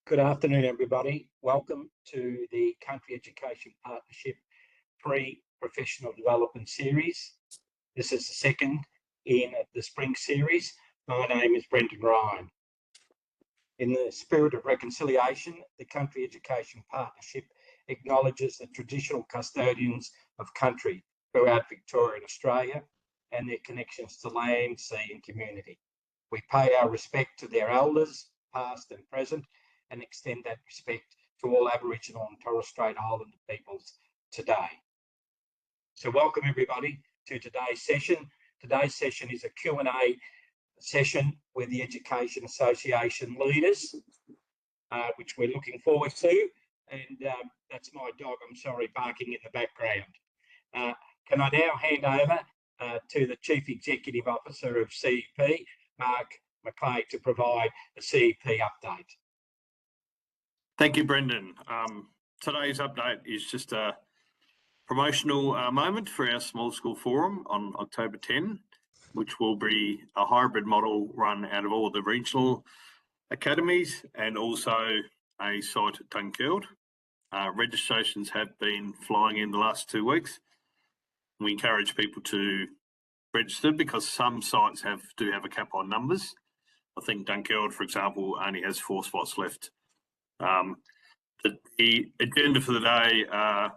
Good afternoon, everybody. Welcome to the Country Education Partnership Pre-Professional Development Series. This is the second in the spring series. My name is Brendan Ryan. In the spirit of reconciliation, the Country Education Partnership acknowledges the traditional custodians of country throughout Victoria and Australia and their connections to land, sea and community. We pay our respect to their elders, past and present, and extend that respect to all Aboriginal and Torres Strait Islander peoples today. So welcome everybody to today's session. Today's session is a Q&A session with the Education Association leaders, which we're looking forward to. And that's my dog, I'm sorry, barking in the background. Can I now hand over to the Chief Executive Officer of CEP, Mark McLay, to provide a CEP update. Thank you, Brendan. Today's update is just a promotional moment for our small school forum on October 10, which will be a hybrid model run out of all the regional academies and also a site at Dunkeld. Registrations have been flying in the last 2 weeks. We encourage people to register because some sites do have a cap on numbers. I think Dunkeld, for example, only has 4 spots left. The agenda for the day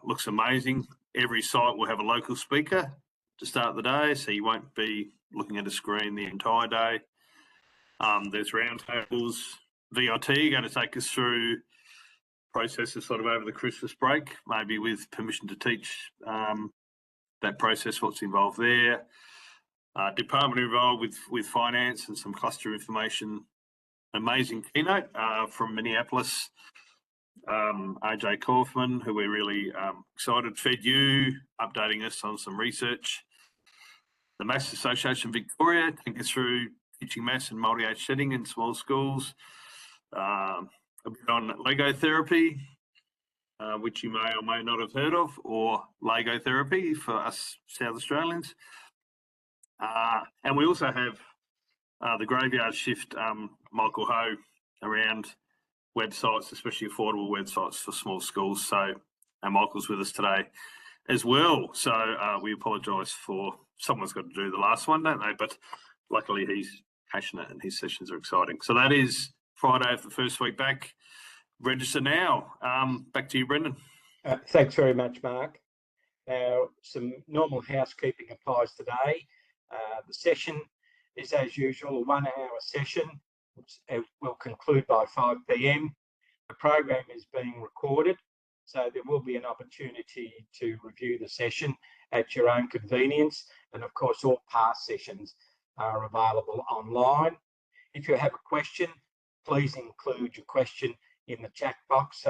looks amazing. Every site will have a local speaker to start the day, so you won't be looking at a screen the entire day. There's roundtables. VIT are going to take us through processes sort of over the Christmas break, maybe with permission to teach that process, what's involved there. Department involved with finance and some cluster information. Amazing keynote from Minneapolis, AJ Kaufman, who we're really excited. Fed U, updating us on some research. The Maths Association Victoria, taking us through teaching maths and multi-age setting in small schools. A bit on Lego therapy, which you may or may not have heard of, or Lego therapy for us South Australians. And we also have the graveyard shift, Michael Ho, around websites, especially affordable websites for small schools. So, and Michael's with us today as well. So we apologise for someone's got to do the last one, don't they? But luckily he's passionate and his sessions are exciting. So that is Friday of the first week back. Register now. Back to you, Brendan. Thanks very much, Mark. Now, some normal housekeeping applies today. The session is, as usual, a 1-hour session, which will conclude by 5 p.m. The program is being recorded, so there will be an opportunity to review the session at your own convenience. And of course, all past sessions are available online. If you have a question, please include your question in the chat box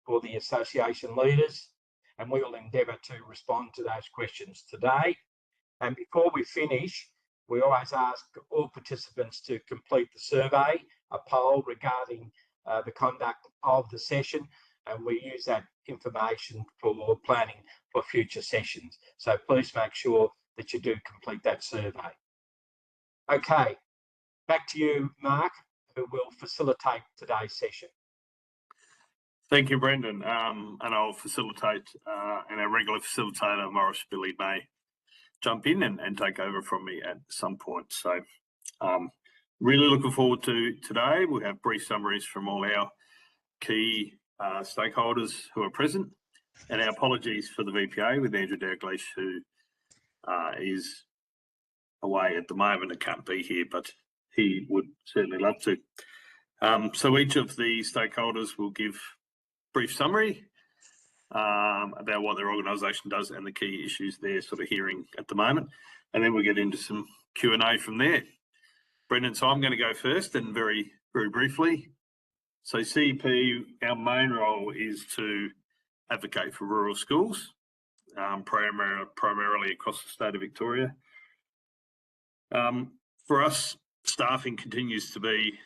for the association leaders, and we will endeavour to respond to those questions today. And before we finish, we always ask all participants to complete the survey, a poll regarding the conduct of the session, and we use that information for planning for future sessions. So please make sure that you do complete that survey. Okay, back to you, Mark, who will facilitate today's session. Thank you, Brendan. And I'll facilitate, and our regular facilitator, Morris Billy, may jump in and take over from me at some point. So really looking forward to today. We'll have brief summaries from all our key stakeholders who are present, and our apologies for the VPA with Andrew Dalglish, who is away at the moment and can't be here, but he would certainly love to. So each of the stakeholders will give brief summary about what their organisation does and the key issues they're sort of hearing at the moment. And then we'll get into some Q&A from there. Brendan, so I'm going to go first and very, very briefly. So CEP, our main role is to advocate for rural schools, primarily across the state of Victoria. For us, staffing continues to be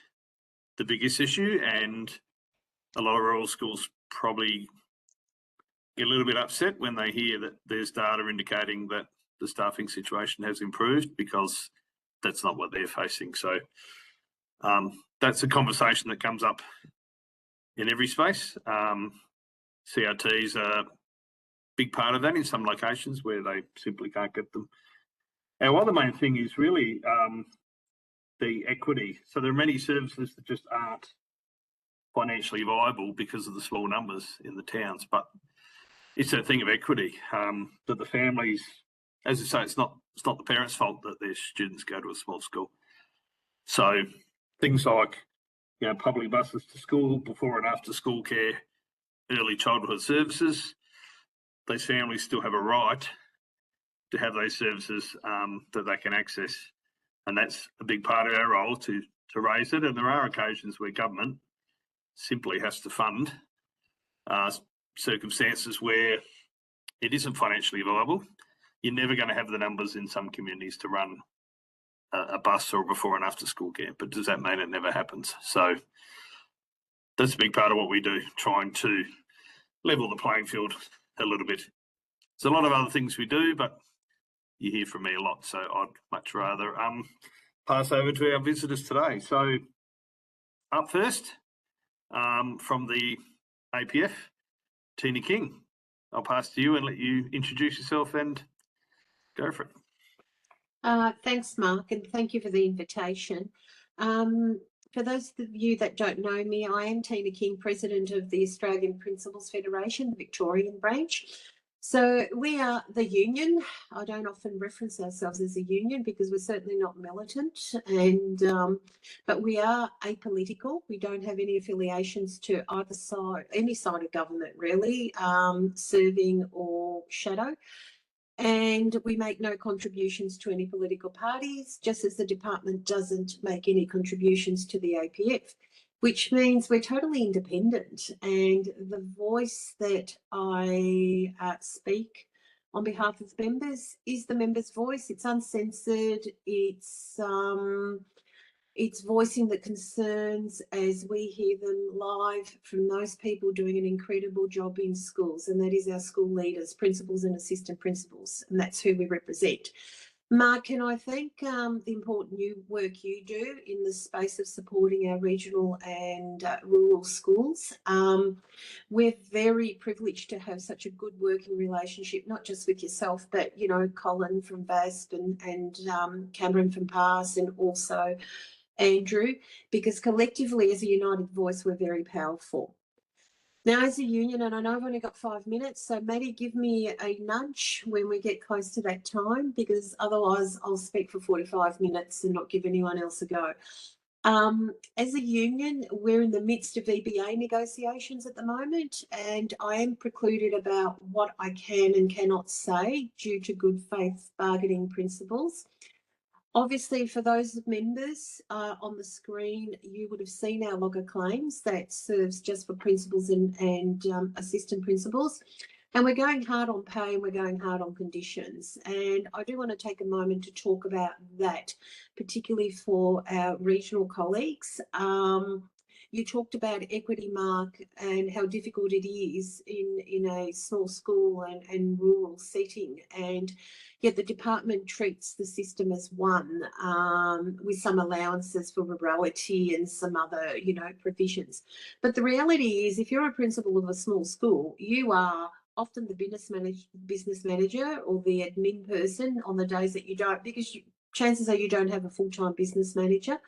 the biggest issue, and a lot of rural schools probably get a little bit upset when they hear that there's data indicating that the staffing situation has improved, because that's not what they're facing. So that's a conversation that comes up in every space. CRTs are a big part of that in some locations where they simply can't get them. Our other main thing is really the equity. So there are many services that just aren't financially viable because of the small numbers in the towns, but it's that thing of equity that the families, as I say, it's not the parents' fault that their students go to a small school. So things like, public buses to school, before and after school care, early childhood services, those families still have a right to have those services that they can access. And that's a big part of our role to raise it. And there are occasions where government simply has to fund circumstances where it isn't financially viable. You're never going to have the numbers in some communities to run a bus or before and after school care, but does that mean it never happens? So that's a big part of what we do, trying to level the playing field a little bit. There's a lot of other things we do, but you hear from me a lot, so I'd much rather pass over to our visitors today. So up first, from the APF, Tina King. I'll pass to you and let you introduce yourself and go for it. Thanks, Mark, and thank you for the invitation. For those of you that don't know me, I am Tina King, President of the Australian Principals Federation, the Victorian branch. So we are the union. I don't often reference ourselves as a union because we're certainly not militant, but we are apolitical. We don't have any affiliations to either side, any side of government really, serving or shadow. And we make no contributions to any political parties, just as the department doesn't make any contributions to the APF, which means we're totally independent. And the voice that I speak on behalf of members is the members' voice. It's uncensored. It's voicing the concerns as we hear them live from those people doing an incredible job in schools, and that is our school leaders, principals and assistant principals, and that's who we represent. Mark, can I thank the important work you do in the space of supporting our regional and rural schools. We're very privileged to have such a good working relationship, not just with yourself, but, Colin from VASSP and Cameron from PASS, and also Andrew, because collectively as a united voice, we're very powerful. Now, as a union, and I know I've only got 5 minutes, so maybe give me a nudge when we get close to that time, because otherwise I'll speak for 45 minutes and not give anyone else a go. As a union, we're in the midst of EBA negotiations at the moment, and I am precluded about what I can and cannot say due to good faith bargaining principles. Obviously, for those members on the screen, you would have seen our logger claims that serves just for principals and assistant principals. And we're going hard on pay and we're going hard on conditions. And I do want to take a moment to talk about that, particularly for our regional colleagues. You talked about equity, Mark, and how difficult it is in a small school and rural setting. And yet the department treats the system as one, with some allowances for rurality and some other, provisions. But the reality is, if you're a principal of a small school, you are often the business manager or the admin person on the days that you don't, because chances are you don't have a full-time business manager.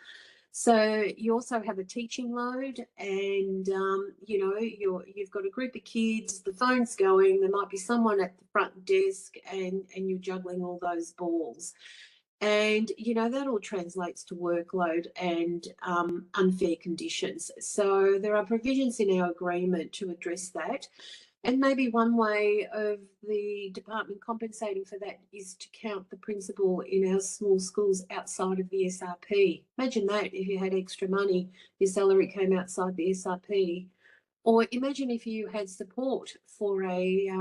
So you also have a teaching load, and you've got a group of kids, the phone's going, there might be someone at the front desk, and you're juggling all those balls. And that all translates to workload and unfair conditions. So there are provisions in our agreement to address that. And maybe one way of the department compensating for that is to count the principal in our small schools outside of the SRP. Imagine that, if you had extra money, your salary came outside the SRP. Or imagine if you had support for a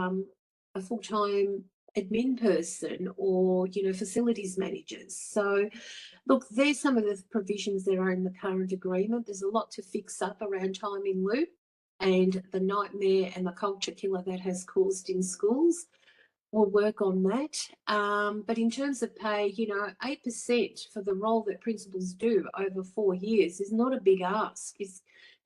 full-time admin person or, facilities managers. So, look, there's some of the provisions that are in the current agreement. There's a lot to fix up around time in lieu and the nightmare and the culture killer that has caused in schools. We'll work on that. But in terms of pay, 8% for the role that principals do over 4 years is not a big ask.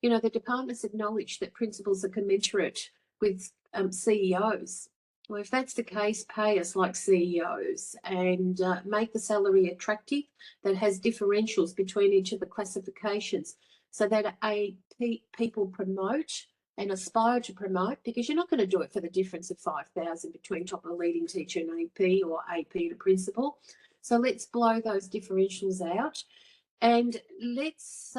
you know, the departments acknowledge that principals are commensurate with CEOs. Well, if that's the case, pay us like CEOs and make the salary attractive that has differentials between each of the classifications so that people promote and aspire to promote, because you're not going to do it for the difference of 5,000 between top of a leading teacher and AP or AP to principal. So let's blow those differentials out and let's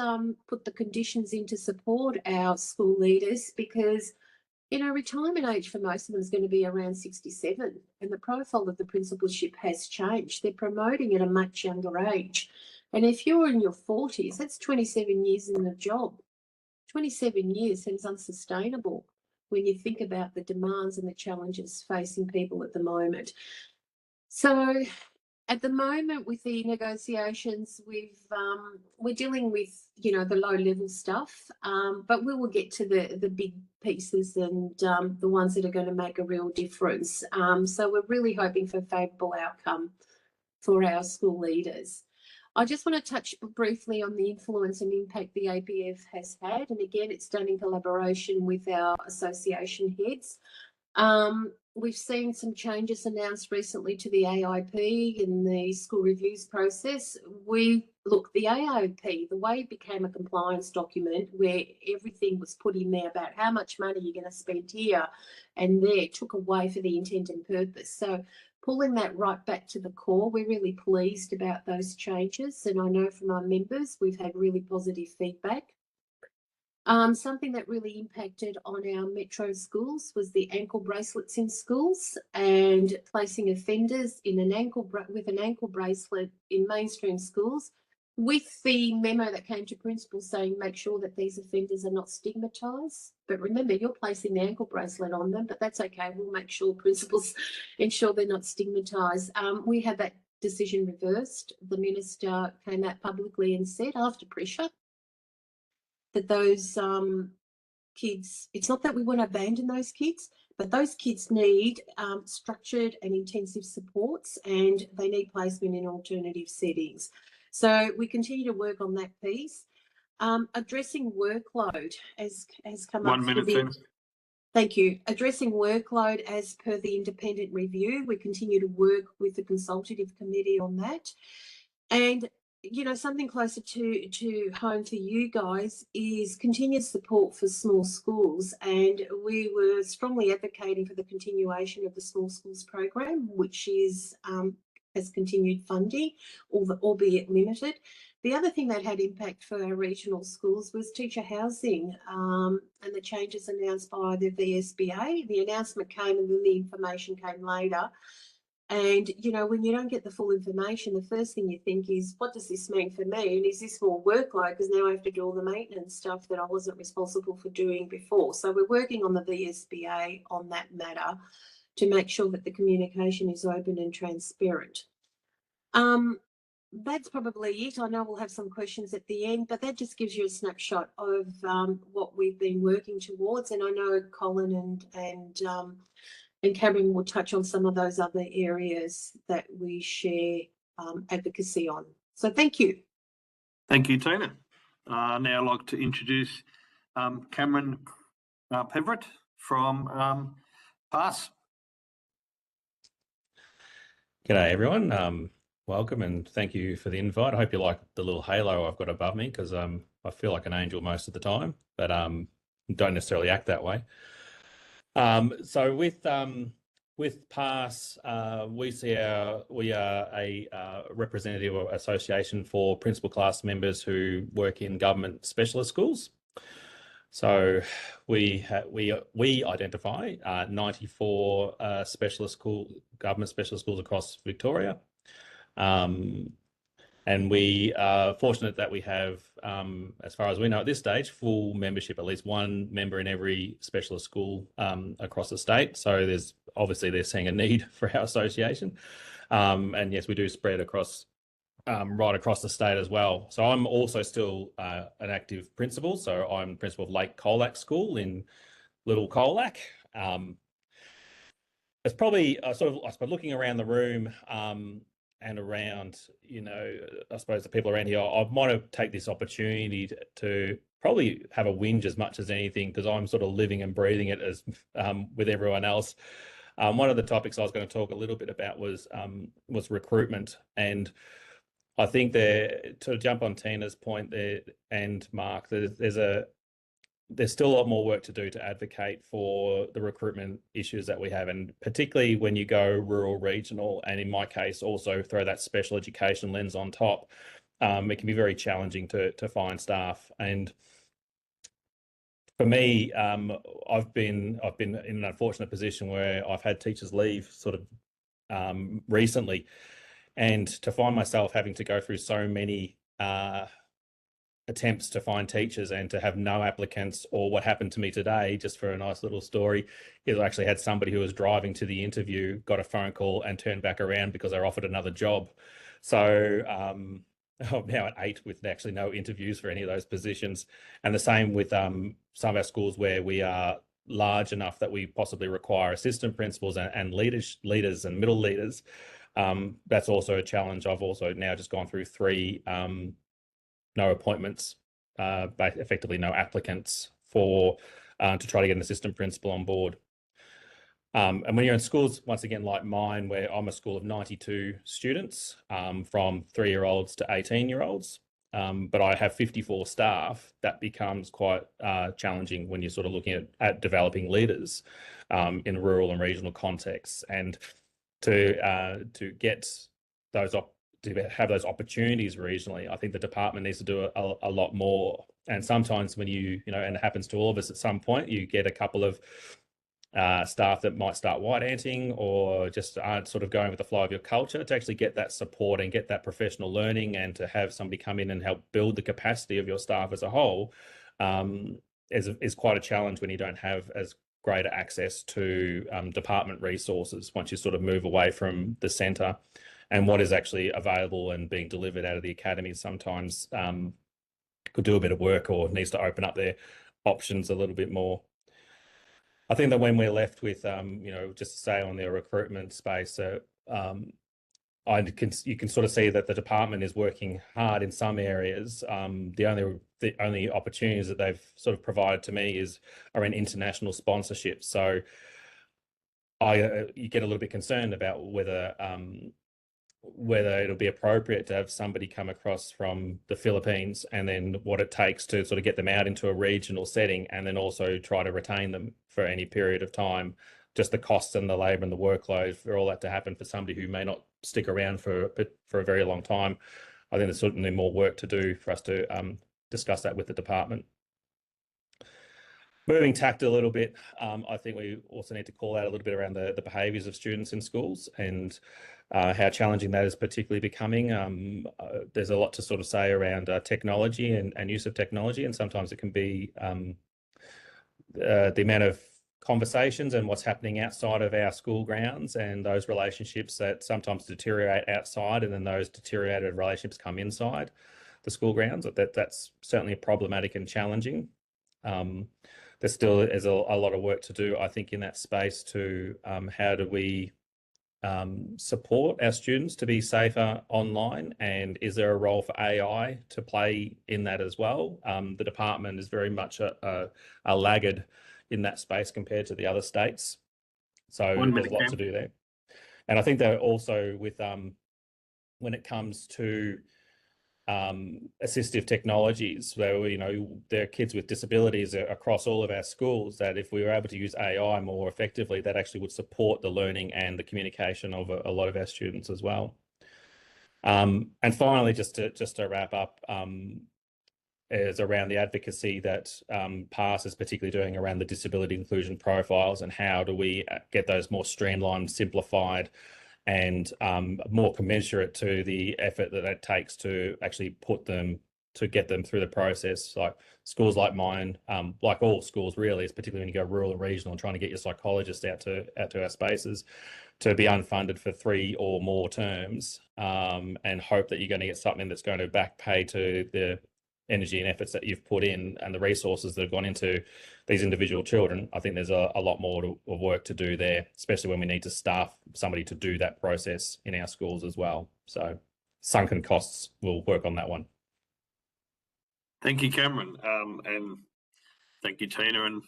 put the conditions in to support our school leaders, because you know, retirement age for most of them is going to be around 67, and the profile of the principalship has changed. They're promoting at a much younger age. And if you're in your 40s, that's 27 years in the job. 27 years seems unsustainable when you think about the demands and the challenges facing people at the moment. So at the moment with the negotiations, we're dealing with, you know, the low level stuff, but we will get to the big pieces and the ones that are going to make a real difference. So we're really hoping for a favourable outcome for our school leaders. I just want to touch briefly on the influence and impact the APF has had. And again, it's done in collaboration with our association heads. We've seen some changes announced recently to the AIP in the school reviews process. The AIP, the way it became a compliance document where everything was put in there about how much money you're going to spend here and there, took away for the intent and purpose. So pulling that right back to the core, we're really pleased about those changes. And I know from our members, we've had really positive feedback. Something that really impacted on our metro schools was the ankle bracelets in schools and placing offenders in with an ankle bracelet in mainstream schools, with the memo that came to principals saying make sure that these offenders are not stigmatised. But remember, you're placing the ankle bracelet on them, but that's okay. We'll make sure principals ensure they're not stigmatised. We had that decision reversed. The minister came out publicly and said, after pressure, that those kids, it's not that we want to abandon those kids, but those kids need structured and intensive supports, and they need placement in alternative settings. So we continue to work on that piece. Addressing workload has come up. 1 minute, Tina. Thank you. Addressing workload as per the independent review. We continue to work with the consultative committee on that. And you know, something closer to home for you guys is continued support for small schools. And we were strongly advocating for the continuation of the small schools program, which is has continued funding, albeit limited. The other thing that had impact for our regional schools was teacher housing and the changes announced by the VSBA. The announcement came and then the information came later. And, you know, when you don't get the full information, the first thing you think is, what does this mean for me? And is this more workload? Because now I have to do all the maintenance stuff that I wasn't responsible for doing before. So we're working on the VSBA on that matter to make sure that the communication is open and transparent. That's probably it. I know we'll have some questions at the end, but that just gives you a snapshot of what we've been working towards. And I know Colin and Cameron will touch on some of those other areas that we share advocacy on. So thank you. Thank you, Tina. Now I'd like to introduce Cameron Peverett from VASSP. G'day everyone. Welcome and thank you for the invite. I hope you like the little halo I've got above me, because I feel like an angel most of the time, but don't necessarily act that way. So with PASS, we are a representative association for principal class members who work in government specialist schools. So we identify 94 government specialist schools across Victoria. And we are fortunate that we have, as far as we know at this stage, full membership, at least one member in every specialist school across the state. So they're seeing a need for our association. And yes, we do spread across right across the state as well. So I'm also still an active principal. So I'm principal of Lake Colac School in Little Colac. It's probably I suppose looking around the room and around, you know, I suppose the people around here, I might have take this opportunity to probably have a whinge as much as anything, because I'm sort of living and breathing it as with everyone else. One of the topics I was going to talk a little bit about was recruitment, and I think there, to jump on Tina's point there, and Mark, there's still a lot more work to do to advocate for the recruitment issues that we have, and particularly when you go rural, regional, and in my case also throw that special education lens on top. It can be very challenging to find staff. And for me, I've been in an unfortunate position where I've had teachers leave sort of recently, and to find myself having to go through so many attempts to find teachers and to have no applicants, or what happened to me today, just for a nice little story, is I actually had somebody who was driving to the interview, got a phone call and turned back around because they were offered another job. So I'm now at 8 with actually no interviews for any of those positions. And the same with some of our schools where we are large enough that we possibly require assistant principals and leaders and middle leaders. That's also a challenge. I've also now just gone through 3 no appointments, effectively no applicants to try to get an assistant principal on board. And when you're in schools, once again, like mine, where I'm a school of 92 students, from 3-year-olds to 18-year-olds, but I have 54 staff, that becomes quite challenging when you're sort of looking at developing leaders in rural and regional contexts. And to get those to have those opportunities regionally, I think the department needs to do a lot more. And sometimes when and it happens to all of us at some point, you get a couple of staff that might start white anting or just aren't sort of going with the flow of your culture, to actually get that support and get that professional learning, and to have somebody come in and help build the capacity of your staff as a whole is quite a challenge when you don't have as greater access to department resources once you sort of move away from the centre. And what is actually available and being delivered out of the academy sometimes could do a bit of work, or needs to open up their options a little bit more. I think that when we're left with, just to say on the recruitment space, you can sort of see that the department is working hard in some areas. The only opportunities that they've sort of provided to me are in international sponsorships. So you get a little bit concerned about whether it'll be appropriate to have somebody come across from the Philippines, and then what it takes to sort of get them out into a regional setting, and then also try to retain them for any period of time. Just the costs and the labour and the workload for all that to happen for somebody who may not stick around for a very long time. I think there's certainly more work to do for us to discuss that with the department. Moving tact a little bit, I think we also need to call out a little bit around the behaviours of students in schools, and how challenging that is particularly becoming. There's a lot to sort of say around technology and use of technology, and sometimes it can be the amount of conversations and what's happening outside of our school grounds, and those relationships that sometimes deteriorate outside, and then those deteriorated relationships come inside the school grounds. That's certainly problematic and challenging. There still is a lot of work to do, I think, in that space to how do we support our students to be safer online, and is there a role for AI to play in that as well? The department is very much a laggard in that space compared to the other states, so there's a lot to do there. And I think that also with when it comes to assistive technologies, where there are kids with disabilities across all of our schools, that if we were able to use AI more effectively, that actually would support the learning and the communication of a lot of our students as well. And finally, just to wrap up, is around the advocacy that PASS is particularly doing around the disability inclusion profiles, and how do we get those more streamlined, simplified, and more commensurate to the effort that it takes to actually get them through the process. Like schools like mine, like all schools really, is particularly when you go rural and regional and trying to get your psychologists out to our spaces, to be unfunded for 3 or more terms, and hope that you're going to get something that's going to back pay to the energy and efforts that you've put in and the resources that have gone into these individual children. I think there's a lot more of work to do there, especially when we need to staff somebody to do that process in our schools as well. So sunken costs, we'll work on that one. Thank you, Cameron, and thank you, Tina. And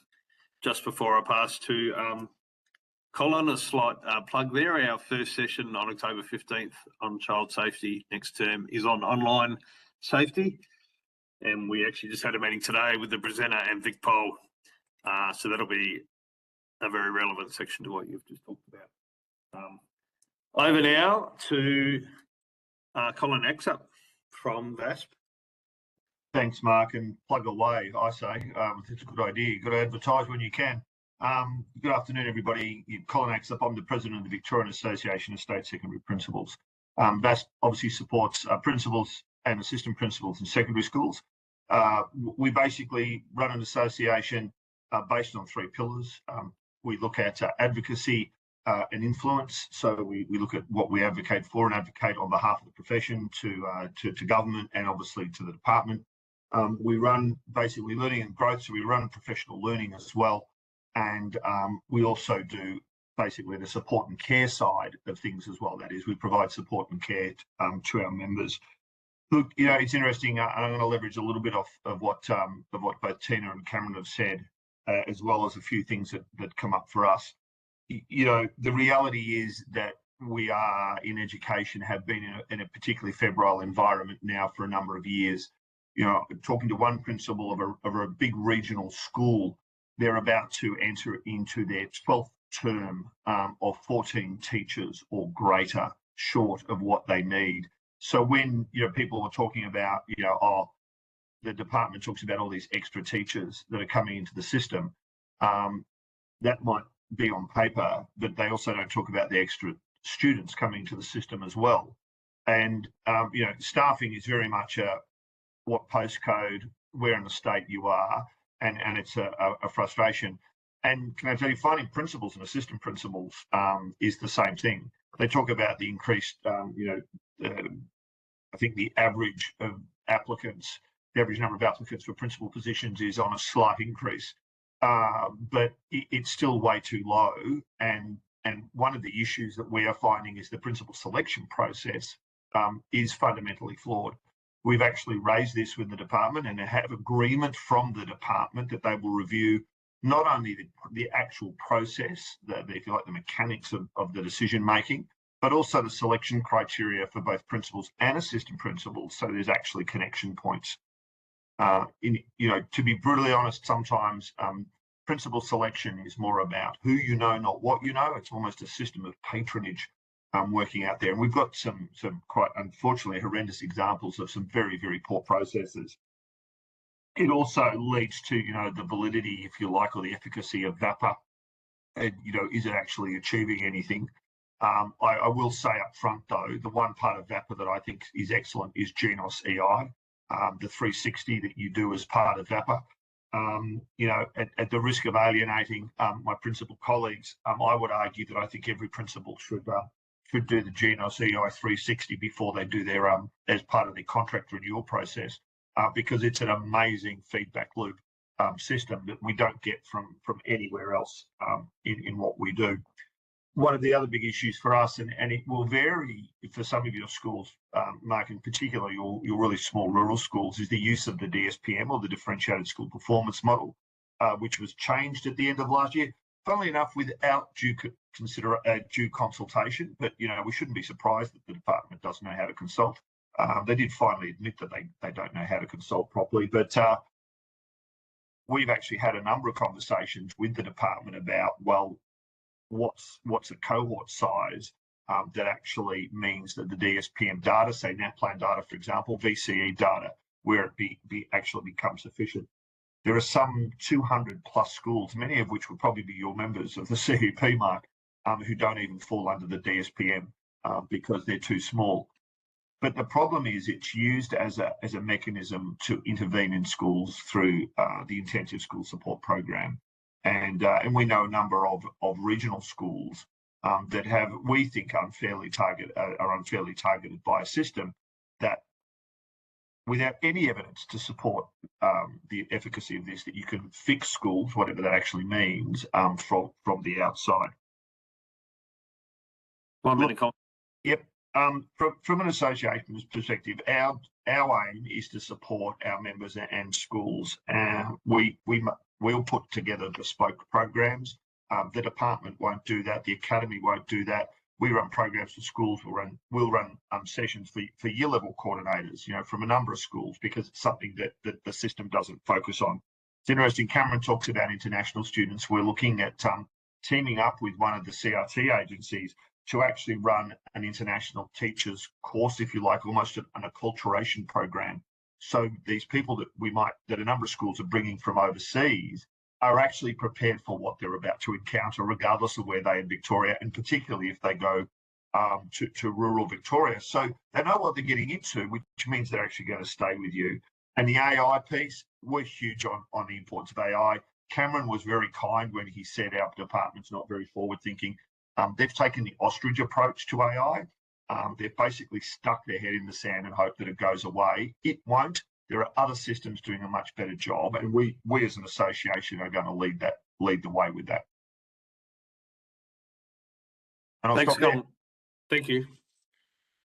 just before I pass to Colin, a slight plug there. Our first session on October 15th on child safety next term is on online safety. And we actually just had a meeting today with the presenter and Vic Poll. So that'll be a very relevant section to what you've just talked about. Over now to Colin Axup from VASSP. Thanks, Mark, and plug away, I say. It's a good idea. You've got to advertise when you can. Good afternoon, everybody. Colin Axup, I'm the president of the Victorian Association of State Secondary Principals. VASSP obviously supports principals and assistant principals in secondary schools. We basically run an association based on 3 pillars. We look at advocacy and influence. So we look at what we advocate for and advocate on behalf of the profession to government and obviously to the department. We run basically learning and growth, so we run professional learning as well. And we also do basically the support and care side of things as well. That is, we provide support and care to our members. Look, you know, it's interesting. I'm going to leverage a little bit of what both Tina and Cameron have said, as well as a few things that come up for us. You know, the reality is that we are in education, have been in a particularly febrile environment now for a number of years. You know, talking to one principal of a big regional school, they're about to enter into their 12th term of 14 teachers or greater, short of what they need. So when, you know, people are talking about, you know, the department talks about all these extra teachers that are coming into the system, that might be on paper, but they also don't talk about the extra students coming into the system as well. And, you know, staffing is very much what postcode, where in the state you are, and it's a frustration. And can I tell you, finding principals and assistant principals is the same thing. They talk about the increased, you know, I think the average of applicants, the average number of applicants for principal positions is on a slight increase, but it's still way too low. And one of the issues that we are finding is the principal selection process is fundamentally flawed. We've actually raised this with the department and have agreement from the department that they will review not only the actual process, if you like, the mechanics of the decision making, but also the selection criteria for both principals and assistant principals. So there's actually connection points. You know, to be brutally honest, sometimes principal selection is more about who you know, not what you know. It's almost a system of patronage working out there. And we've got some quite unfortunately horrendous examples of some very, very poor processes. It also leads to, you know, the validity, if you like, or the efficacy of VAPA. And, you know, is it actually achieving anything? I will say up front, though, the one part of VAPA that I think is excellent is GNOS EI, the 360 that you do as part of VAPA. You know, at the risk of alienating my principal colleagues, I would argue that I think every principal should do the GNOS EI 360 before they do their as part of their contract renewal process, because it's an amazing feedback loop system that we don't get from anywhere else in what we do. One of the other big issues for us, and it will vary for some of your schools, Mark, in particular your really small rural schools, is the use of the DSPM, or the Differentiated School Performance Model, which was changed at the end of last year. Funnily enough, without due consultation, but, you know, we shouldn't be surprised that the department doesn't know how to consult. They did finally admit that they don't know how to consult properly, but we've actually had a number of conversations with the department about, well, what's a cohort size that actually means that the DSPM data, say NAPLAN data, for example, VCE data, where it actually becomes sufficient. There are some 200 plus schools, many of which would probably be your members of the CEP, Mark, who don't even fall under the DSPM because they're too small. But the problem is it's used as a mechanism to intervene in schools through the intensive school support program. And we know a number of regional schools that have, we think, are unfairly targeted by a system that, without any evidence to support the efficacy of this, that you can fix schools, whatever that actually means, from the outside. 1 minute, Colin. Yep. From an association's perspective, our aim is to support our members and schools. We'll put together bespoke programs. The department won't do that. The academy won't do that. We run programs for schools. We'll run sessions for year level coordinators, from a number of schools, because it's something that the system doesn't focus on. It's interesting. Cameron talks about international students. We're looking at teaming up with one of the CRT agencies to actually run an international teachers course, if you like, almost an acculturation program. So these people that a number of schools are bringing from overseas are actually prepared for what they're about to encounter, regardless of where they in Victoria, and particularly if they go to rural Victoria. So they know what they're getting into, which means they're actually going to stay with you. And the AI piece, we're huge on the importance of AI. Cameron was very kind when he said our department's not very forward thinking. They've taken the ostrich approach to AI. They've basically stuck their head in the sand and hope that it goes away. It won't. There are other systems doing a much better job, and we as an association are going to lead the way with that. And thanks, Colin. Thank you.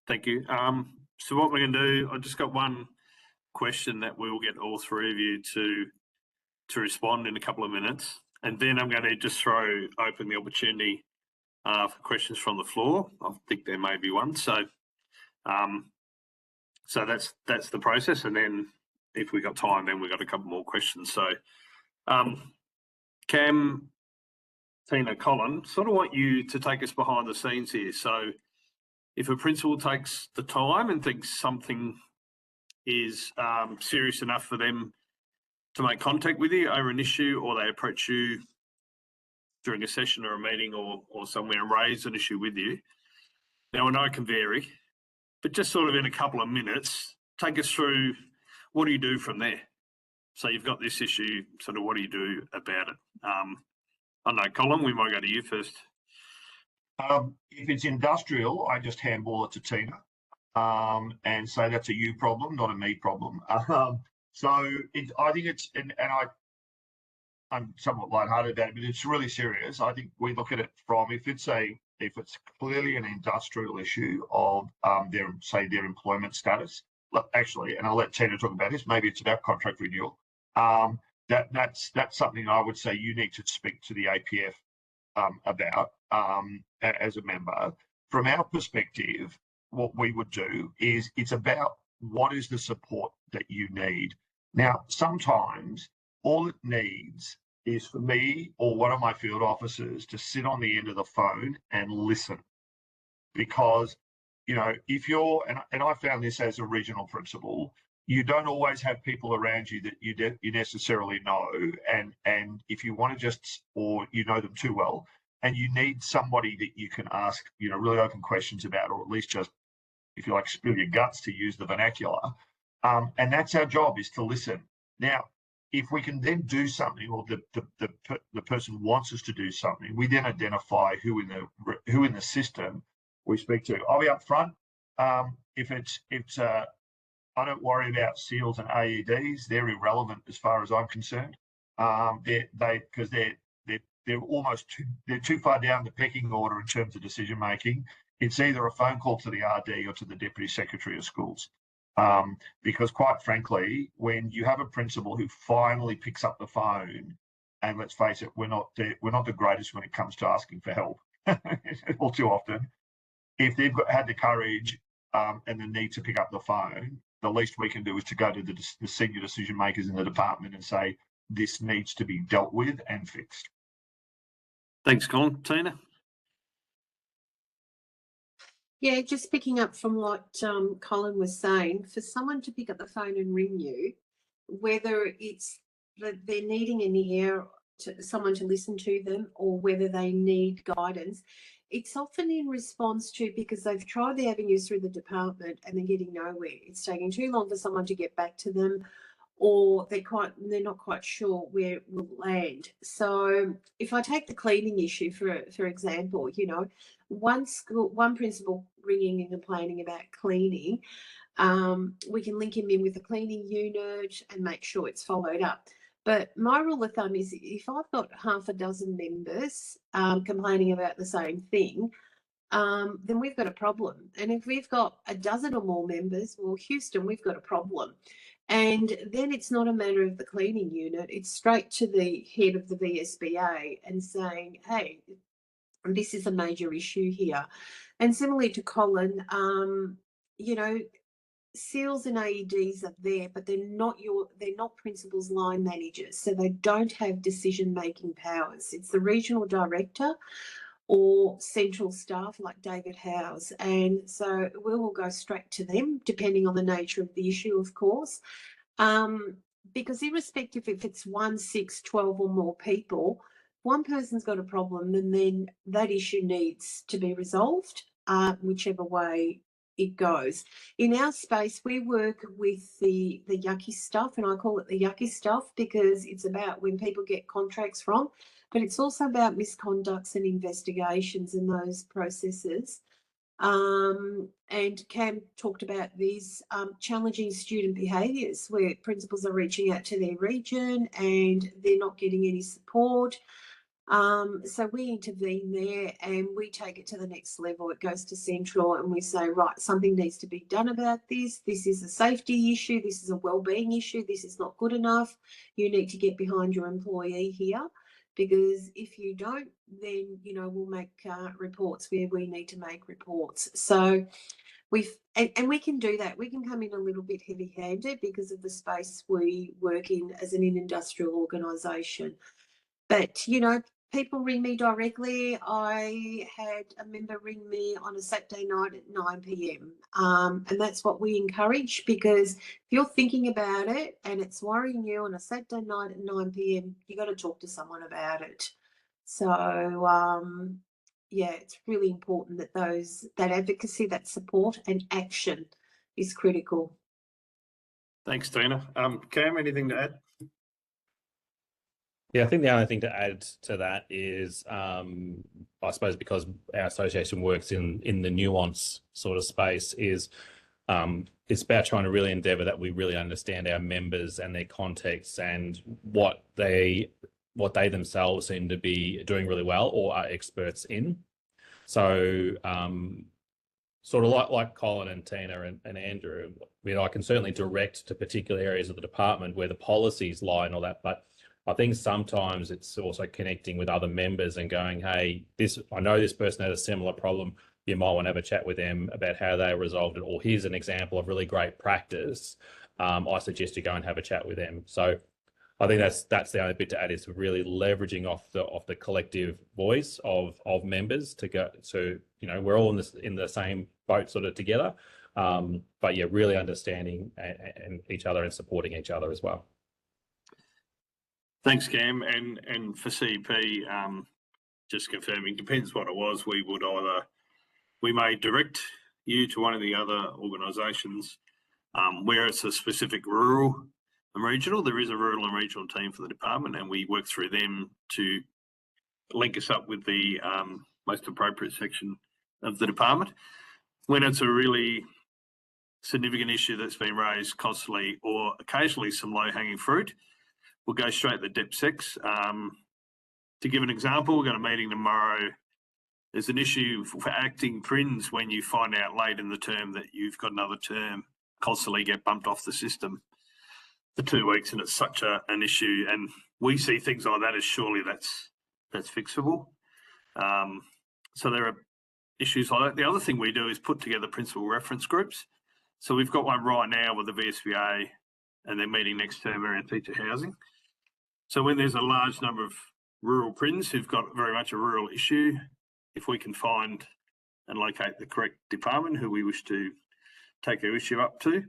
So what we're going to do, I've just got one question that we'll get all three of you to respond in a couple of minutes, and then I'm going to just throw open the opportunity for questions from the floor. I think there may be one. So that's the process, and then if we got time, then we've got a couple more questions. So Cam, Tina, Colin, sort of want you to take us behind the scenes here. So if a principal takes the time and thinks something is serious enough for them to make contact with you over an issue, or they approach you during a session or a meeting or somewhere and raise an issue with you. Now, I know it can vary, but just sort of in a couple of minutes, take us through, what do you do from there? So you've got this issue, sort of what do you do about it? I don't know, Colin, we might go to you first. If it's industrial, I just handball it to Tina and say that's a you problem, not a me problem. I think it's, and I'm somewhat lighthearted about it, but it's really serious. I think we look at it from, if it's clearly an industrial issue of their employment status. Actually, and I'll let Tina talk about this. Maybe it's about contract renewal. That's something I would say you need to speak to the APF about as a member. From our perspective, what we would do is it's about what is the support that you need. Now, sometimes all it needs is for me or one of my field officers to sit on the end of the phone and listen. Because, if you're, and I found this as a regional principal, you don't always have people around you that you necessarily know. And if you want to just, or you know them too well, and you need somebody that you can ask, really open questions about, or at least just, if you like, spill your guts, to use the vernacular. And that's our job, is to listen. Now, if we can then do something, or the person wants us to do something, we then identify who in the system we speak to. I'll be up front. If it's I don't worry about seals and AEDs. They're irrelevant as far as I'm concerned. Because they're almost too far down the pecking order in terms of decision making. It's either a phone call to the RD or to the Deputy Secretary of Schools. Because quite frankly, when you have a principal who finally picks up the phone, and let's face it, we're not the greatest when it comes to asking for help all too often. If they've had the courage and the need to pick up the phone, the least we can do is to go to the senior decision makers in the department and say, this needs to be dealt with and fixed. Thanks, Colin. Tina? Yeah, just picking up from what Colin was saying, for someone to pick up the phone and ring you, whether it's that they're needing an ear, someone to listen to them, or whether they need guidance, it's often in response to, because they've tried the avenues through the department and they're getting nowhere. It's taking too long for someone to get back to them, or they're not quite sure where it will land. So if I take the cleaning issue for example, one principal ringing and complaining about cleaning, we can link him in with the cleaning unit and make sure it's followed up. But my rule of thumb is, if I've got half a dozen members complaining about the same thing, then we've got a problem. And if we've got a dozen or more members, well, Houston, we've got a problem. And then it's not a matter of the cleaning unit, it's straight to the head of the VSBA and saying, hey, this is a major issue here. And similarly to Colin, you know, SEALs and AEDs are there, but they're not principals line managers, so they don't have decision-making powers. It's the regional director or central staff like David Howes, and so we will go straight to them depending on the nature of the issue, of course, because irrespective if it's 1, 6, 12 or more people, one person's got a problem and then that issue needs to be resolved, whichever way it goes. In our space, we work with the yucky stuff, and I call it the yucky stuff because it's about when people get contracts wrong, but it's also about misconducts and investigations and those processes. And Cam talked about these challenging student behaviours where principals are reaching out to their region and they're not getting any support. So we intervene there and we take it to the next level. It goes to central and we say, right, something needs to be done about this. This is a safety issue. This is a wellbeing issue. This is not good enough. You need to get behind your employee here, because if you don't, then, you know, we'll make reports where we need to make reports. So and we can do that. We can come in a little bit heavy-handed because of the space we work in as an industrial organisation. But, you know, people ring me directly. I had a member ring me on a Saturday night at 9 p.m. And that's what we encourage, because if you're thinking about it and it's worrying you on a Saturday night at 9 p.m, you got to talk to someone about it. So, yeah, it's really important that that advocacy, that support and action is critical. Thanks, Tina. Cam, anything to add? Yeah, I think the only thing to add to that is, I suppose because our association works in the nuance sort of space, is it's about trying to really endeavour that we really understand our members and their contexts and what they themselves seem to be doing really well or are experts in. So sort of like Colin and Tina and Andrew, you know, I can certainly direct to particular areas of the department where the policies lie and all that, but I think sometimes it's also connecting with other members and going, hey, I know this person had a similar problem. You might want to have a chat with them about how they resolved it, or here's an example of really great practice. I suggest you go and have a chat with them. So I think that's the only bit to add, is really leveraging off the collective voice of members to go. So, you know, we're all in the same boat sort of together, but yeah, really understanding and each other and supporting each other as well. Thanks, Cam. And for CP, just confirming, depends what it was. We may direct you to one of the other organisations where it's a specific rural and regional. There is a rural and regional team for the department, and we work through them to link us up with the most appropriate section of the department. When it's a really significant issue that's been raised constantly, or occasionally some low-hanging fruit, we'll go straight to DepSecs. To give an example, we've got a meeting tomorrow. There's an issue for acting prins when you find out late in the term that you've got another term, constantly get bumped off the system for 2 weeks, and it's such an issue. And we see things like that as surely that's fixable. So there are issues like that. The other thing we do is put together principal reference groups. So we've got one right now with the VSBA, and they're meeting next term around teacher housing. So when there's a large number of rural prins who've got very much a rural issue, if we can find and locate the correct department who we wish to take their issue up to,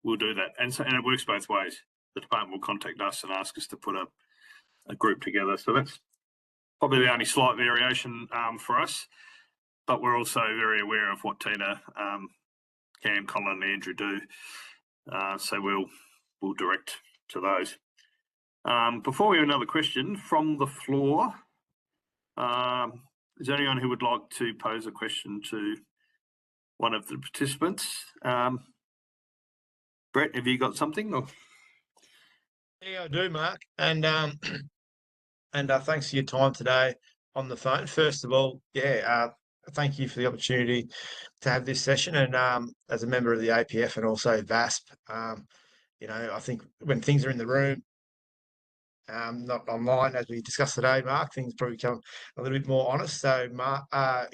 we'll do that. And it works both ways. The department will contact us and ask us to put a group together. So that's probably the only slight variation for us. But we're also very aware of what Tina, Cam, Colin and Andrew do. So we'll direct to those. Before we have another question from the floor, is there anyone who would like to pose a question to one of the participants? Brett, have you got something? Or? Yeah, I do, Mark. And thanks for your time today on the phone. First of all, yeah, thank you for the opportunity to have this session. And as a member of the APF and also VASSP, I think when things are in the room, not online, as we discussed today, Mark, things probably become a little bit more honest. So,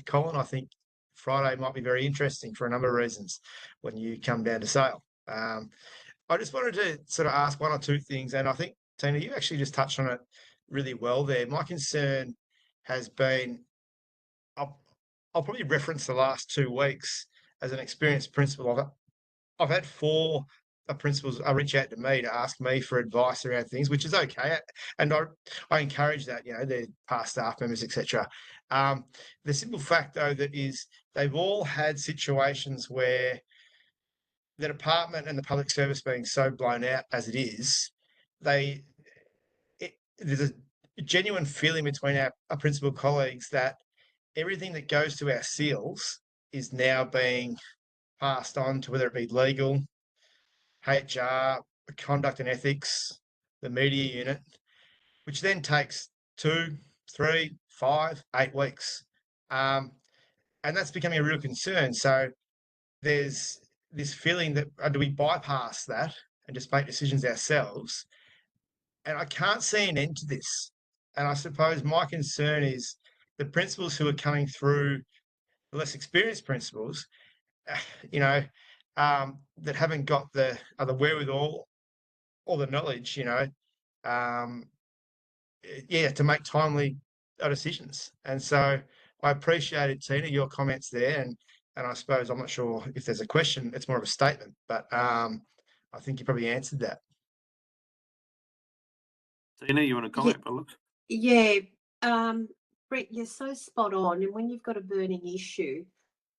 Colin, I think Friday might be very interesting for a number of reasons when you come down to Sale. I just wanted to sort of ask one or two things, and I think, Tina, you actually just touched on it really well there. My concern has been, I'll probably reference the last 2 weeks as an experienced principal. I've had 4 principals reach out to me to ask me for advice around things, which is okay, and I encourage that. They're past staff members, etc. The simple fact, though, that is they've all had situations where the department and the public service being so blown out as it is, there's a genuine feeling between our principal colleagues that everything that goes to our seals is now being passed on to whether it be legal, HR, conduct and ethics, the media unit, which then takes 2, 3, 5, 8 weeks. And that's becoming a real concern. So there's this feeling that do we bypass that and just make decisions ourselves? And I can't see an end to this. And I suppose my concern is the principals who are coming through, the less experienced principals, that haven't got the wherewithal or the knowledge, to make timely decisions. And so I appreciated, Tina, your comments there. And I suppose, I'm not sure if there's a question, it's more of a statement, but I think you probably answered that. Tina, you want to comment? Yeah, Brett, you're so spot on. And when you've got a burning issue,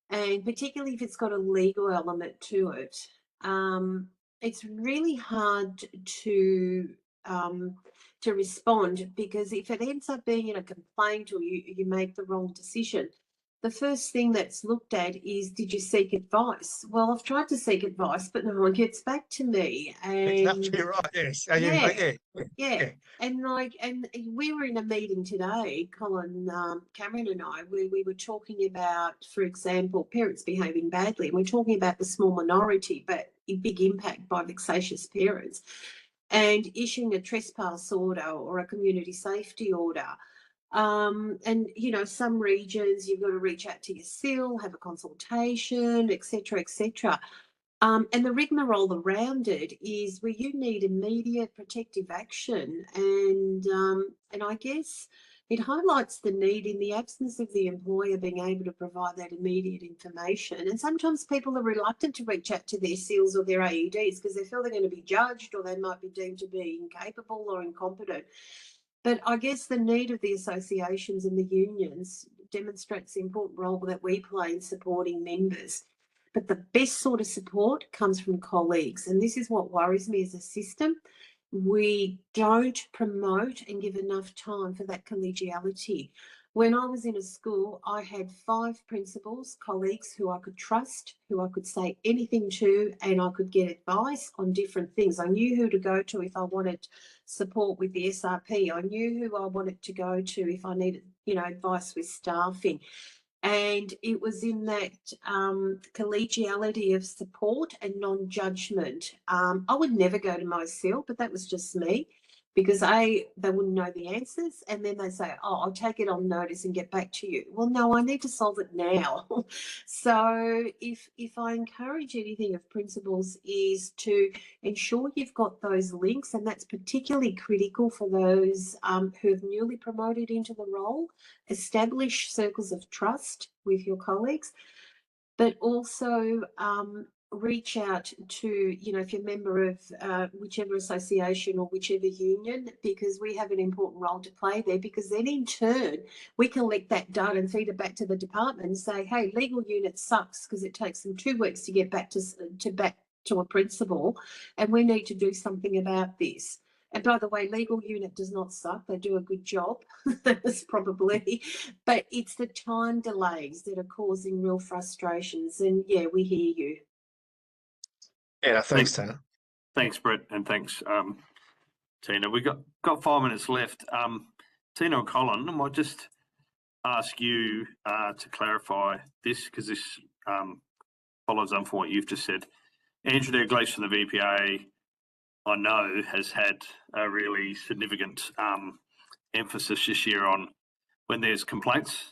and particularly if it's got a legal element to it, it's really hard to respond, because if it ends up being in a complaint or you make the wrong decision, the first thing that's looked at is, did you seek advice? Well, I've tried to seek advice, but no one gets back to me. And exactly right. Yes. Yeah. And we were in a meeting today, Colin, Cameron and I, where we were talking about, for example, parents behaving badly. And we're talking about the small minority, but a big impact by vexatious parents, and issuing a trespass order or a community safety order. And some regions you've got to reach out to your SIL, have a consultation, etc., etc. And the rigmarole around it is where you need immediate protective action, and I guess it highlights the need, in the absence of the employer being able to provide that immediate information. And sometimes people are reluctant to reach out to their SILs or their AEDs because they feel they're going to be judged, or they might be deemed to be incapable or incompetent. But I guess the need of the associations and the unions demonstrates the important role that we play in supporting members. But the best sort of support comes from colleagues. And this is what worries me as a system. We don't promote and give enough time for that collegiality. When I was in a school, I had 5 principals, colleagues who I could trust, who I could say anything to, and I could get advice on different things. I knew who to go to if I wanted support with the SRP. I knew who I wanted to go to if I needed, advice with staffing. And it was in that collegiality of support and non-judgment. I would never go to my SIL, but that was just me, because they wouldn't know the answers, and then they say, oh, I'll take it on notice and get back to you. Well, no, I need to solve it now. So if I encourage anything of principals is to ensure you've got those links, and that's particularly critical for those who have newly promoted into the role. Establish circles of trust with your colleagues, but also reach out to, if you're a member of whichever association or whichever union, because we have an important role to play there, because then in turn we collect that data and feed it back to the department and say, hey, legal unit sucks because it takes them 2 weeks to get back to a principal, and we need to do something about this. And by the way, legal unit does not suck. They do a good job. That's probably, but it's the time delays that are causing real frustrations. And yeah, we hear you. Yeah, thanks, Tina. Thanks, Brett, and thanks, Tina. We've got 5 minutes left. Tina and Colin, I might just ask you to clarify this, because this follows on from what you've just said. Andrew Douglas from the VPA, I know, has had a really significant emphasis this year on when there's complaints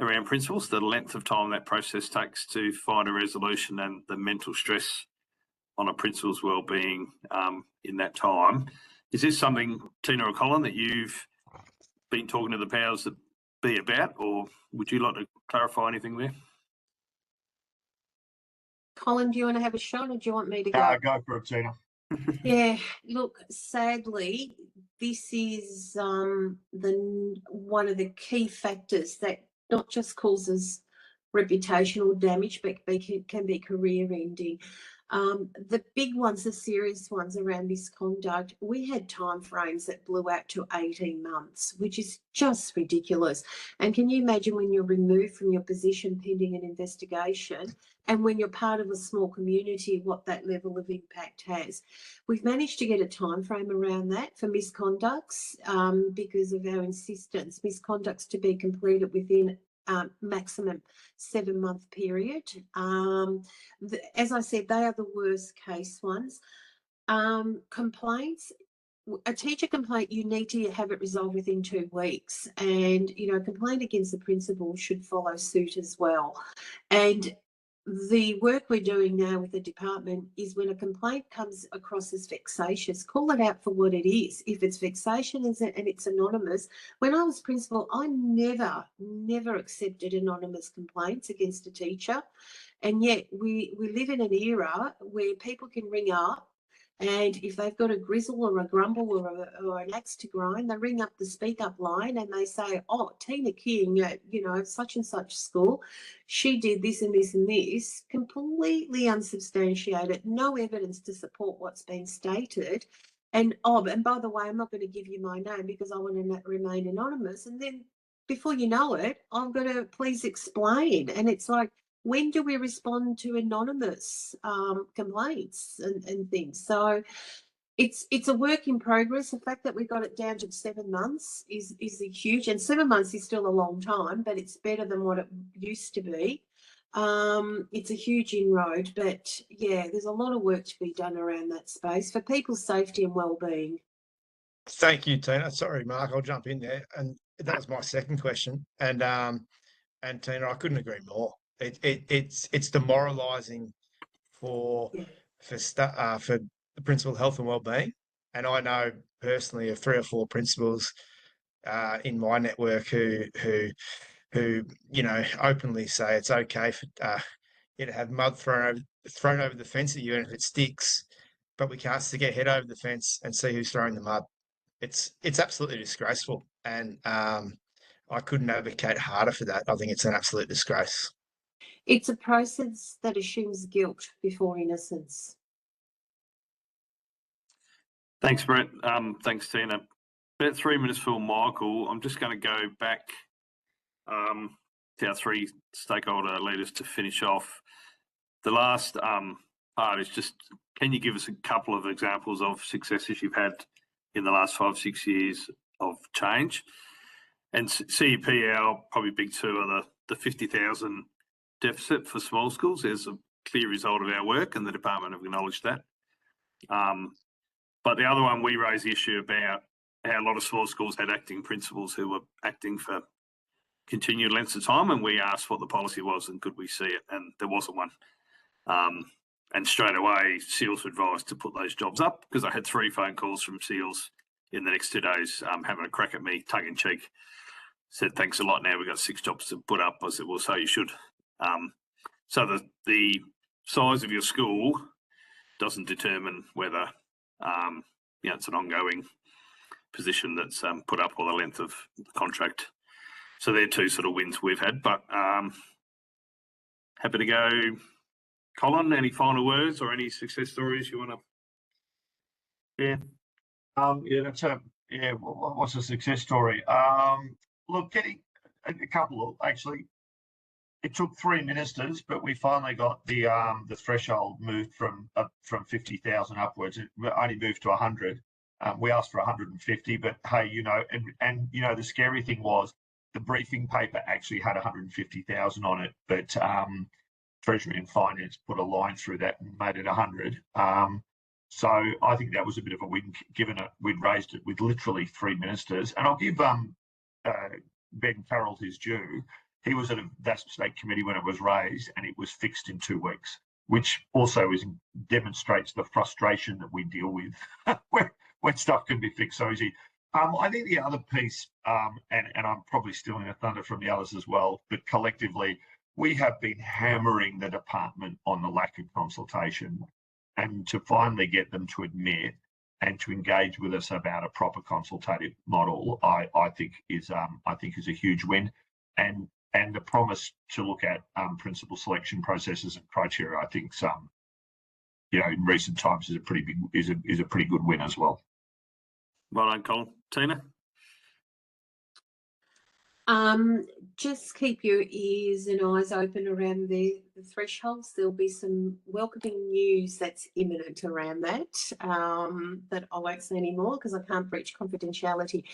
around principals, the length of time that process takes to find a resolution and the mental stress on a principal's wellbeing in that time. Is this something, Tina or Colin, that you've been talking to the powers that be about, or would you like to clarify anything there? Colin, do you want to have a shot, or do you want me to go? Go for it, Tina. Yeah, look, sadly, this is one of the key factors that not just causes reputational damage, but can be career-ending. The big ones, the serious ones around misconduct, we had timeframes that blew out to 18 months, which is just ridiculous. And can you imagine when you're removed from your position pending an investigation, and when you're part of a small community, what that level of impact has? We've managed to get a timeframe around that for misconducts because of our insistence, misconducts to be completed within maximum 7-month period. As I said, they are the worst case ones. Complaints, a teacher complaint, you need to have it resolved within 2 weeks, and a complaint against the principal should follow suit as well. And the work we're doing now with the department is when a complaint comes across as vexatious, call it out for what it is. If it's vexation and it's anonymous, when I was principal, I never accepted anonymous complaints against a teacher. And yet we live in an era where people can ring up, and if they've got a grizzle or a grumble or an axe to grind, they ring up the speak up line and they say, oh, Tina King at, such and such school, she did this and this and this, completely unsubstantiated, no evidence to support what's been stated. And by the way, I'm not going to give you my name because I want to remain anonymous. And then before you know it, I'm going to please explain. And it's like, when do we respond to anonymous complaints and things? So it's a work in progress. The fact that we got it down to 7 months is a huge, and 7 months is still a long time, but it's better than what it used to be. It's a huge inroad, but yeah, there's a lot of work to be done around that space for people's safety and well-being. Thank you, Tina. Sorry, Mark, I'll jump in there. And that was my second question. And Tina, I couldn't agree more. It's demoralising for the principal health and wellbeing, and I know personally of 3 or 4 principals in my network who openly say it's okay for you to have mud thrown over the fence at you, and if it sticks, but we can't stick our head over the fence and see who's throwing the mud. It's absolutely disgraceful, and I couldn't advocate harder for that. I think it's an absolute disgrace. It's a process that assumes guilt before innocence. Thanks, Brett. Thanks, Tina. About 3 minutes for Michael. I'm just going to go back to our 3 stakeholder leaders to finish off. The last part is just, can you give us a couple of examples of successes you've had in the last 5-6 years of change? And CEP, our probably big 2 are the 50,000 deficit for small schools is a clear result of our work, and the department have acknowledged that. But the other one, we raised the issue about how a lot of small schools had acting principals who were acting for continued lengths of time, and we asked what the policy was and could we see it, and there wasn't one. And straight away, SEALs were advised to put those jobs up, because I had 3 phone calls from SEALs in the next 2 days having a crack at me, tongue in cheek. Said, thanks a lot, now we've got 6 jobs to put up. I said, well, so you should. So the size of your school doesn't determine whether it's an ongoing position that's put up or the length of the contract. So they're 2 sort of wins we've had. But happy to go. Colin, any final words or any success stories you want to share? What's a success story? Look, getting a couple of, actually, it took 3 ministers, but we finally got the threshold moved from 50,000 upwards. It only moved to 100. We asked for 150, but hey, and the scary thing was the briefing paper actually had 150,000 on it, but Treasury and Finance put a line through that and made it 100. So I think that was a bit of a win, given it we'd raised it with literally 3 ministers. And I'll give Ben Carroll his due. He was at a VASSP State Committee when it was raised, and it was fixed in 2 weeks, which also demonstrates the frustration that we deal with when stuff can be fixed so easy. I think the other piece, and I'm probably stealing a thunder from the others as well, but collectively, we have been hammering the department on the lack of consultation, and to finally get them to admit and to engage with us about a proper consultative model, I think is a huge win, and the promise to look at principal selection processes and criteria, I think, in recent times is a pretty good win as well. Well done, Colin. Tina? Just keep your ears and eyes open around the thresholds. There'll be some welcoming news that's imminent around that, that I won't say anymore because I can't breach confidentiality.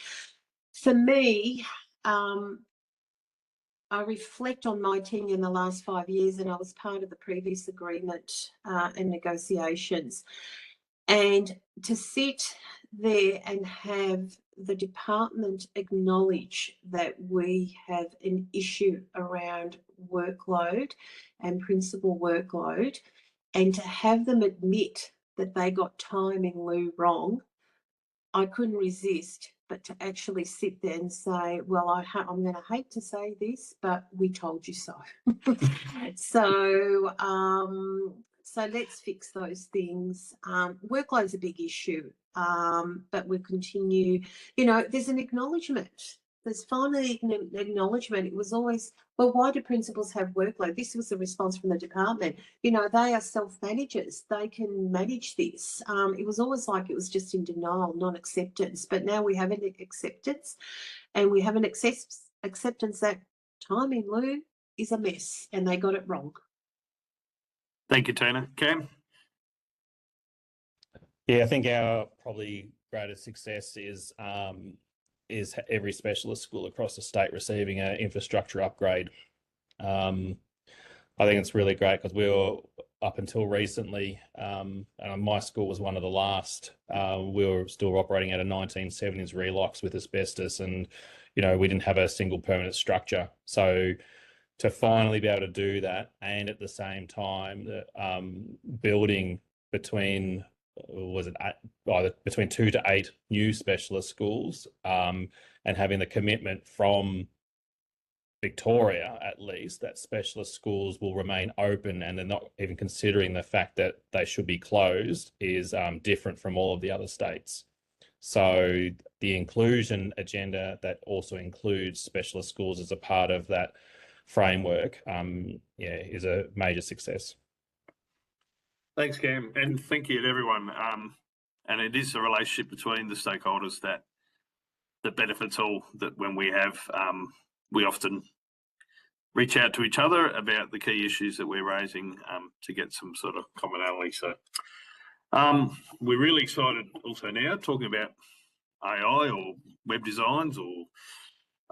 For me, I reflect on my tenure in the last 5 years, and I was part of the previous agreement and negotiations. And to sit there and have the department acknowledge that we have an issue around workload and principal workload, and to have them admit that they got time in lieu wrong, I couldn't resist but to actually sit there and say, well, I'm going to hate to say this, but we told you so. So let's fix those things. Workload's a big issue, but we continue. There's an acknowledgement. There's finally an acknowledgement. It was always, well, why do principals have workload? This was the response from the department. They are self-managers. They can manage this. It was always like it was just in denial, non-acceptance. But now we have an acceptance, and we have an acceptance that time in lieu is a mess, and they got it wrong. Thank you, Tina. Cam? Yeah, I think our probably greatest success is every specialist school across the state receiving an infrastructure upgrade. I think it's really great because we were, up until recently, and my school was one of the last, we were still operating out of 1970s relocks with asbestos, and we didn't have a single permanent structure. So to finally be able to do that, and at the same time, the building between between 2 to 8 new specialist schools, and having the commitment from Victoria, at least, that specialist schools will remain open and they're not even considering the fact that they should be closed, is different from all of the other states. So the inclusion agenda that also includes specialist schools as a part of that framework, is a major success. Thanks, Cam, and thank you to everyone. And it is a relationship between the stakeholders that benefits all. That when we have, we often reach out to each other about the key issues that we're raising to get some sort of commonality. So we're really excited also now talking about AI or web designs or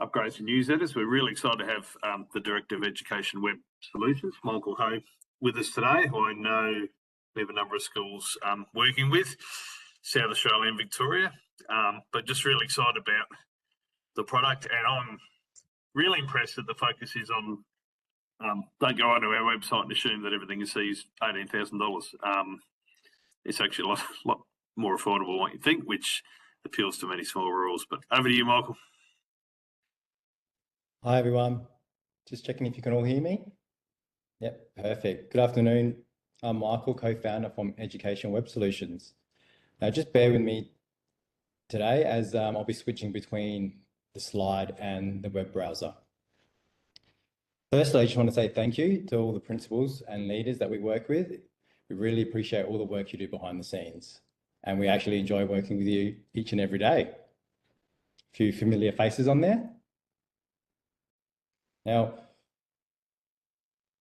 upgrades to newsletters. We're really excited to have the Director of Education Web Solutions, Michael Hay, with us today, who I know we have a number of schools working with, South Australia and Victoria, but just really excited about the product. And I'm really impressed that the focus is on, don't go onto our website and assume that everything you see is $18,000. It's actually a lot more affordable than what you think, which appeals to many small rurals. But over to you, Michael. Hi, everyone. Just checking if you can all hear me. Yep, perfect. Good afternoon. I'm Michael, co-founder from Education Web Solutions. Now, just bear with me today as I'll be switching between the slide and the web browser. Firstly, I just want to say thank you to all the principals and leaders that we work with. We really appreciate all the work you do behind the scenes, and we actually enjoy working with you each and every day. A few familiar faces on there. Now,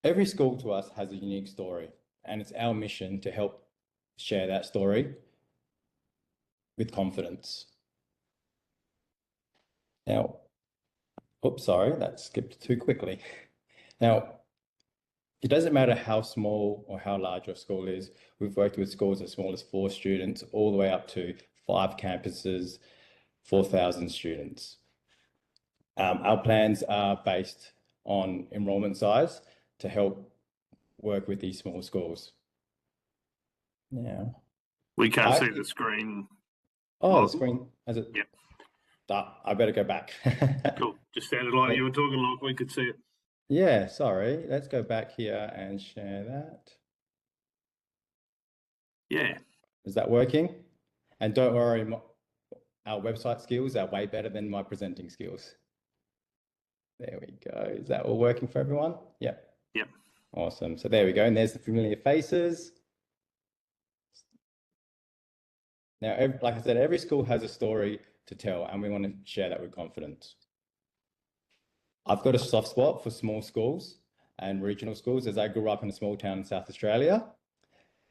every school to us has a unique story, and it's our mission to help share that story with confidence. Now, Oops, sorry, that skipped too quickly. Now, it doesn't matter how small or how large your school is. We've worked with schools as small as 4 students all the way up to 5 campuses, 4,000 students. Our plans are based on enrolment size to help work with these small schools. Yeah. We can't see the screen. Oh, the screen has it. Yep. I better go back. Cool. Just sounded like you were talking like we could see it. Yeah, sorry. Let's go back here and share that. Yeah. Is that working? And don't worry, our website skills are way better than my presenting skills. There we go. Is that all working for everyone? Yep. Yep. Awesome. So there we go. And there's the familiar faces. Now, like I said, every school has a story to tell, and we want to share that with confidence. I've got a soft spot for small schools and regional schools, as I grew up in a small town in South Australia,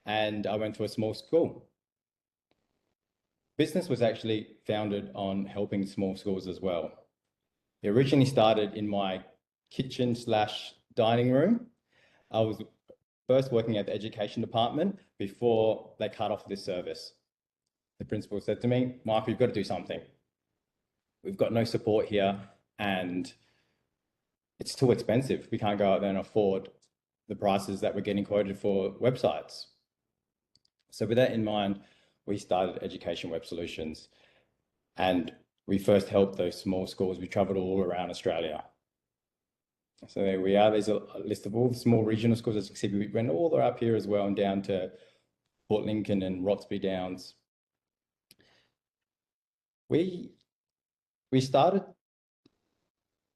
and I went to a small school. Business was actually founded on helping small schools as well. It originally started in my kitchen/dining room. I was first working at the education department before they cut off this service. The principal said to me, "Mark, you've got to do something. We've got no support here, and it's too expensive. We can't go out there and afford the prices that we're getting quoted for websites." So with that in mind, we started Education Web Solutions, and we first helped those small schools. We traveled all around Australia. So there we are. There's a list of all the small regional schools. As you can see, we went all the way up here as well and down to Port Lincoln and Roxby Downs. We started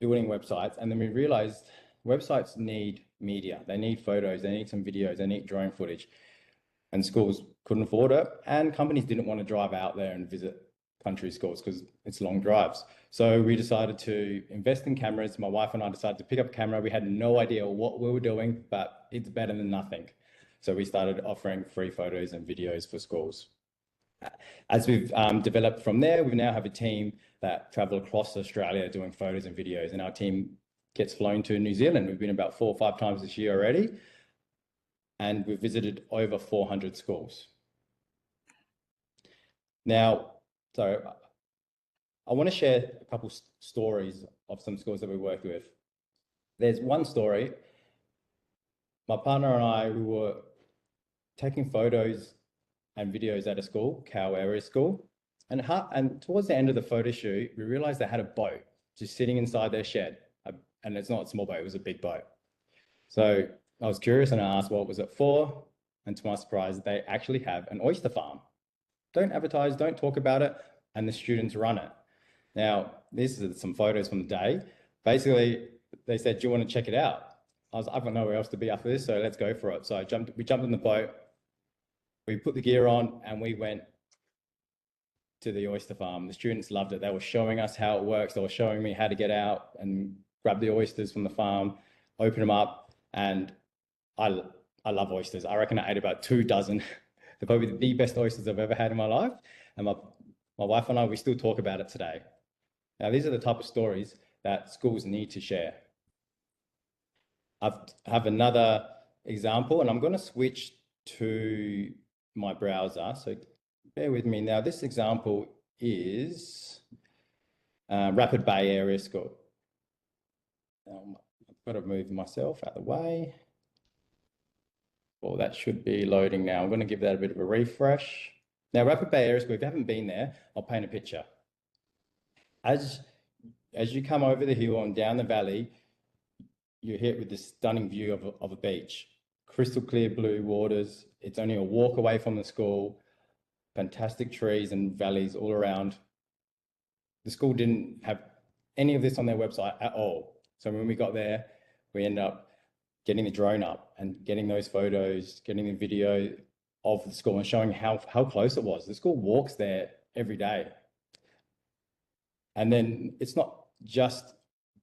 building websites, and then we realized websites need media. They need photos, they need some videos, they need drone footage, and schools couldn't afford it, and companies didn't want to drive out there and visit country schools because it's long drives. So we decided to invest in cameras. My wife and I decided to pick up a camera. We had no idea what we were doing, but it's better than nothing. So we started offering free photos and videos for schools. As we've developed from there, we now have a team that travel across Australia doing photos and videos, and our team gets flown to New Zealand. We've been about 4 or 5 times this year already, and we've visited over 400 schools. Now, so I want to share a couple stories of some schools that we worked with. There's one story. My partner and I, we were taking photos and videos at a school, Cow Area School, and towards the end of the photo shoot, we realized they had a boat just sitting inside their shed, and it's not a small boat, it was a big boat. So I was curious and I asked what was it for, and to my surprise, they actually have an oyster farm. Don't advertise, don't talk about it, and the students run it. Now, this is some photos from the day. Basically, they said, "Do you want to check it out?" I've got nowhere else to be after this, so let's go for it. So we jumped in the boat, we put the gear on, and we went to the oyster farm. The students loved it. They were showing us how it works. They were showing me how to get out and grab the oysters from the farm, open them up, and I love oysters. I reckon I ate about 2 dozen. They're probably the best oysters I've ever had in my life. And my wife and I, we still talk about it today. Now, these are the type of stories that schools need to share. I have another example, and I'm going to switch to my browser. So bear with me. Now, this example is Rapid Bay Area School. I've got to move myself out of the way. Well, that should be loading now. I'm going to give that a bit of a refresh. Now, Rapid Bay Area School, if you haven't been there, I'll paint a picture. As you come over the hill and down the valley, you're hit with this stunning view of a beach. Crystal clear blue waters. It's only a walk away from the school. Fantastic trees and valleys all around. The school didn't have any of this on their website at all. So when we got there, we ended up getting the drone up and getting those photos, getting the video of the school and showing how close it was. The school walks there every day. And then it's not just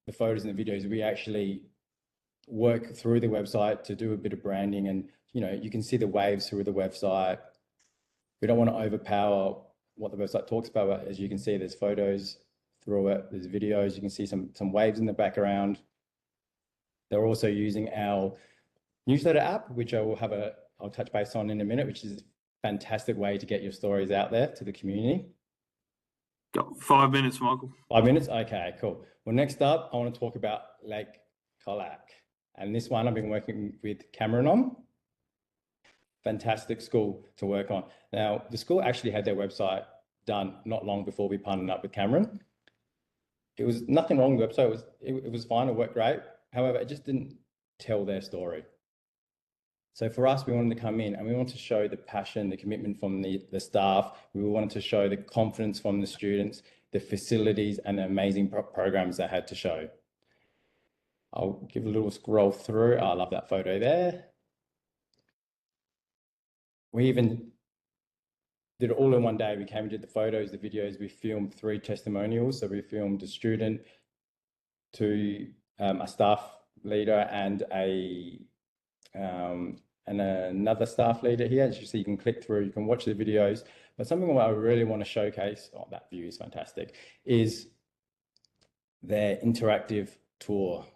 the photos and the videos. We actually work through the website to do a bit of branding, and you can see the waves through the website. We don't want to overpower what the website talks about, but as you can see, there's photos through it. There's videos. You can see some waves in the background. They're also using our newsletter app, which I'll touch base on in a minute, which is a fantastic way to get your stories out there to the community. Got 5 minutes, Michael. 5 minutes? Okay, cool. Well, next up, I want to talk about Lake Colac. And this one I've been working with Cameron on. Fantastic school to work on. Now, the school actually had their website done not long before we partnered up with Cameron. It was nothing wrong with the website. It was fine. It worked great. However, it just didn't tell their story. So for us, we wanted to come in and we wanted to show the passion, the commitment from the staff. We wanted to show the confidence from the students, the facilities and the amazing programs they had to show. I'll give a little scroll through. I love that photo there. We even did it all in one day. We came and did the photos, the videos. We filmed 3 testimonials. So we filmed a student, to a staff leader and another staff leader here. As you see, you can click through, you can watch the videos. But something that I really want to showcase, oh, that view is fantastic, is their interactive tour.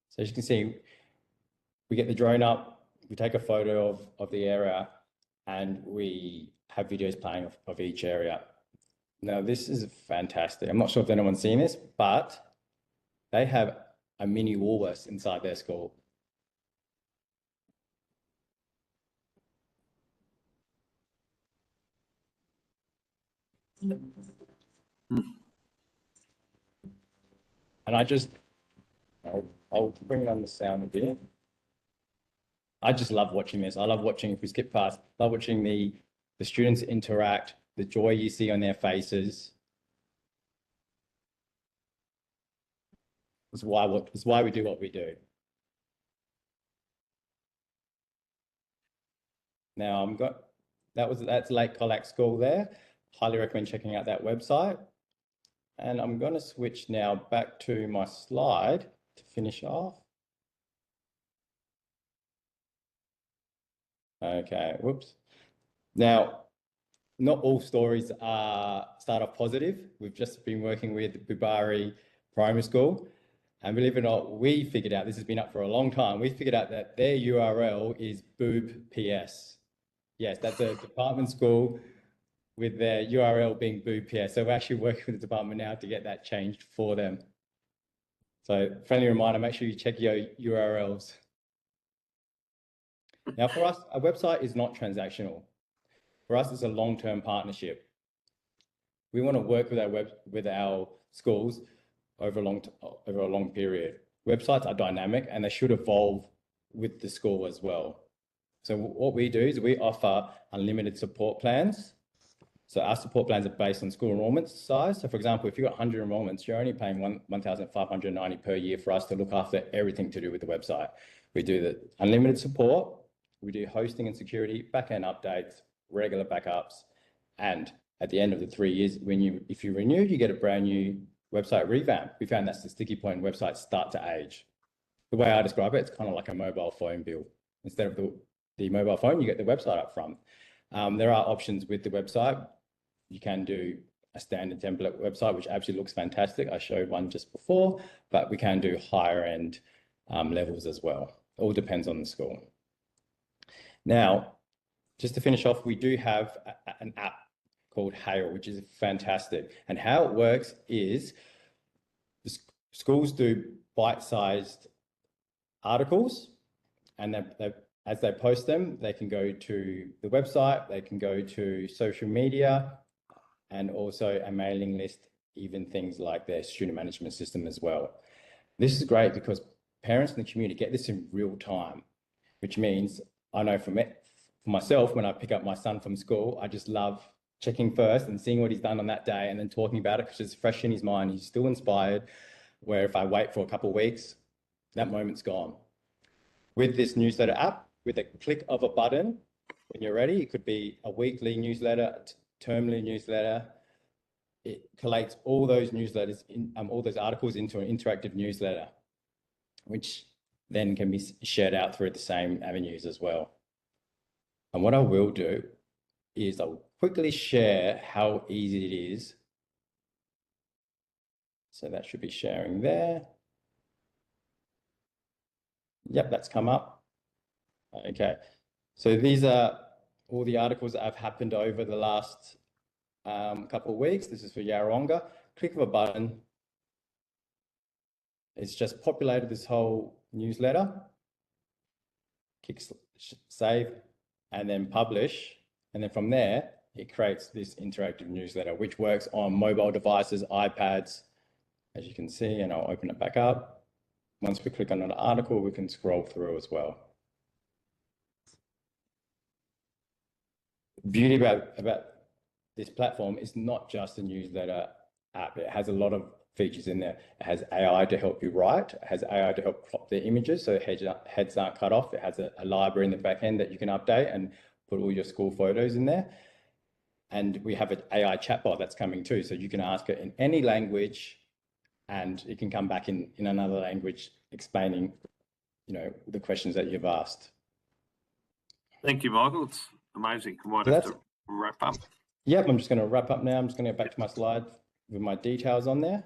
So as you can see, we get the drone up, we take a photo of the area, and we have videos playing of each area. Now, this is fantastic. I'm not sure if anyone's seen this, but they have a mini Woolworths inside their school. And I'll bring on the sound a bit. I just love watching this. I love watching, if we skip past, I love watching the students interact, the joy you see on their faces. It's why we do what we do. Now that's Lake Colac School there. Highly recommend checking out that website. And I'm going to switch now back to my slide to finish off. Okay, whoops. Now, not all stories start off positive. We've just been working with Bubari Primary School. And believe it or not, we figured out, this has been up for a long time, we figured out that their URL is Boob PS. Yes, that's a department school with their URL being Boob PS. So we're actually working with the department now to get that changed for them. So friendly reminder, make sure you check your URLs. Now for us, a website is not transactional. For us, it's a long-term partnership. We want to work with our schools over a long period. Websites are dynamic and they should evolve with the school as well. So what we do is we offer unlimited support plans. So our support plans are based on school enrollment size. So for example, if you've got 100 enrollments, you're only paying $1,590 per year for us to look after everything to do with the website. We do the unlimited support, we do hosting and security, backend updates, regular backups, and at the end of the 3 years, if you renew, you get a brand new website revamp. We found that's the sticky point when websites start to age. The way I describe it, it's kind of like a mobile phone bill. Instead of the mobile phone, you get the website up front. There are options with the website. You can do a standard template website, which absolutely looks fantastic. I showed one just before, but we can do higher end levels as well. All depends on the school. Now, just to finish off, we do have an app called Hail, which is fantastic. And how it works is the schools do bite-sized articles, and as they post them, they can go to the website, they can go to social media, and also a mailing list, even things like their student management system as well. This is great because parents in the community get this in real time, which means I know for myself, when I pick up my son from school, I just love checking first and seeing what he's done on that day and then talking about it because it's fresh in his mind. He's still inspired, where if I wait for a couple of weeks, that moment's gone. With this newsletter app, with a click of a button, when you're ready, it could be a weekly newsletter, a termly newsletter. It collates all those newsletters, all those articles into an interactive newsletter, which then can be shared out through the same avenues as well. And what I will do is I'll quickly share how easy it is So that should be sharing there. Yep, that's come up. Okay, so these are all the articles that have happened over the last couple of weeks. This is for Yarrawonga. Click of a button. It's just populated this whole newsletter. Click save and then publish. And then from there, it creates this interactive newsletter, which works on mobile devices, iPads, as you can see, and I'll open it back up. Once we click on an article, we can scroll through as well. The beauty about this platform is not just a newsletter app. It has a lot of features in there. It has AI to help you write. It has AI to help crop the images so heads aren't cut off. It has a library in the back end that you can update and put all your school photos in there. And we have an AI chatbot that's coming too. So you can ask it in any language and it can come back in another language explaining, the questions that you've asked. Thank you, Michael. It's amazing. I might have to wrap up. Yep, I'm just going to wrap up now. I'm just going to go back to my slide with my details on there.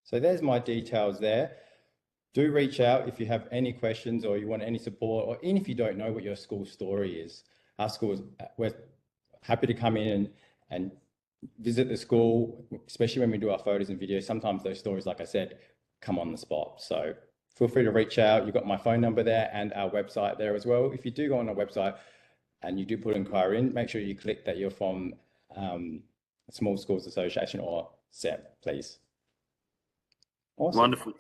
So there's my details there. Do reach out if you have any questions or you want any support, or even if you don't know what your school story is. Our schools, we're happy to come in and visit the school, especially when we do our photos and videos. Sometimes those stories, like I said, come on the spot. So feel free to reach out. You've got my phone number there and our website there as well. If you do go on our website and you do put an inquiry in, make sure you click that you're from Small Schools Association or SEP, please. Awesome. Wonderful.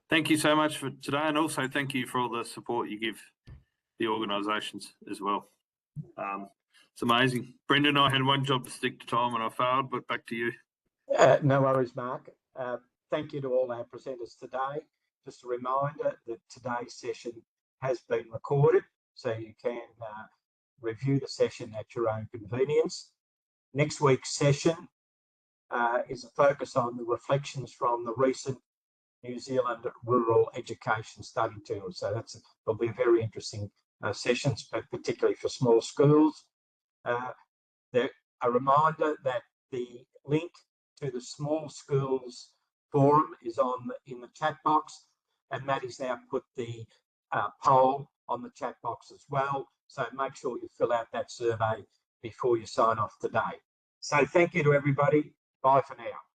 Thank you so much for today, and also thank you for all the support you give the organisations as well. It's amazing. Brendan, I had one job to stick to time and I failed, but back to you. No worries, Mark. Thank you to all our presenters today. Just a reminder that today's session has been recorded, so you can review the session at your own convenience. Next week's session is a focus on the reflections from the recent New Zealand Rural Education Study Tour. So will be a very interesting sessions, but particularly for small schools. A reminder that the link to the Small Schools Forum is in the chat box, and Maddie's now put the poll on the chat box as well. So make sure you fill out that survey before you sign off today. So thank you to everybody. Bye for now.